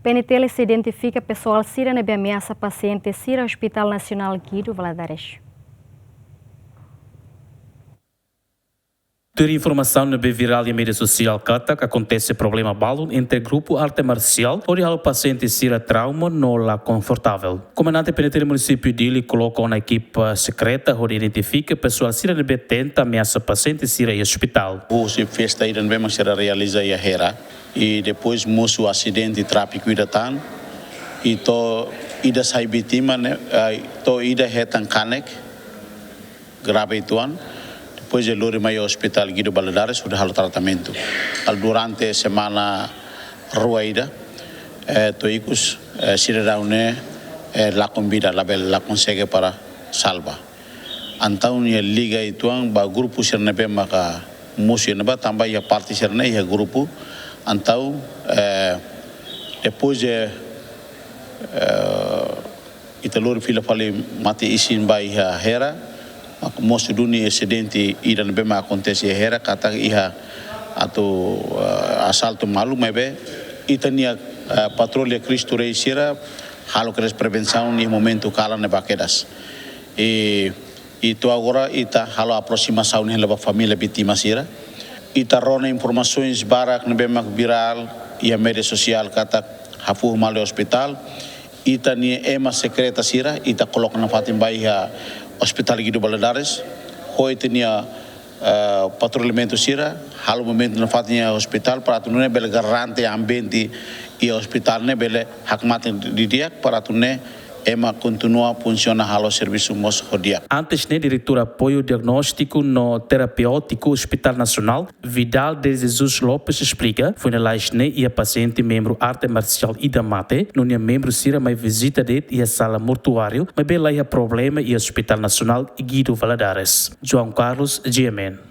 PNTL se identifica pessoal Sira nebe ameaça paciente Sira Hospital Nacional Guido Valadares. Ter informação na viral e mídia social que acontece problema balo entre grupo arte marcial onde o paciente Sira trauma não lá confortável. Comandante PNTL município dele coloca uma equipe secreta onde identifica pessoal Sira nebe tenta ameaça paciente Sira em hospital. O festa ida nebe será realiza a hera e depois moço acidente tráfico ida tan e to ida sai vítima né to ida retan canek grave tuan. Depois ele lori mai hospital Guido Valadares sudah hal tratamento. Durante semana ruaida toicos siriraune la convida la consegue para salva. Então ele liga ituang ba grupo sernebe maka musi neba tambah ya parti serne ya grupo. Então depois ita lori fila fale mati isin ba ya hera. Most dunia acidente ida bema acontece hera kata iha atau assalto malu mebe itania patrulha Cristo Rei Sira halo kres prevenção ni momento kala ne baquedas e itu agora ita halo aproximação ni leva família vítima Sira ita rona informações barak ne bema viral e a mídia social kata hafu mal hospital ita ni ema secreta Sira ita coloca na fatim baia Hospital Guido Valadares, hoje tinha patrulhamento Sira, hal momento na fatinha hospital para tu não bele garante ambiente e hospital ne bele hakmat di dia para tu ne ema continua funciona halo serviço mos rodia. Antes ne diretor apoio diagnóstico no terapêutico Hospital Nacional, Vidal de Jesus Lopes explica, foi na laisne e a paciente membro arte marcial Ida Mate, não é membro Sira mais visita de e a sala mortuário, mas bela problema e Hospital Nacional Guido Valadares. João Carlos, GMN.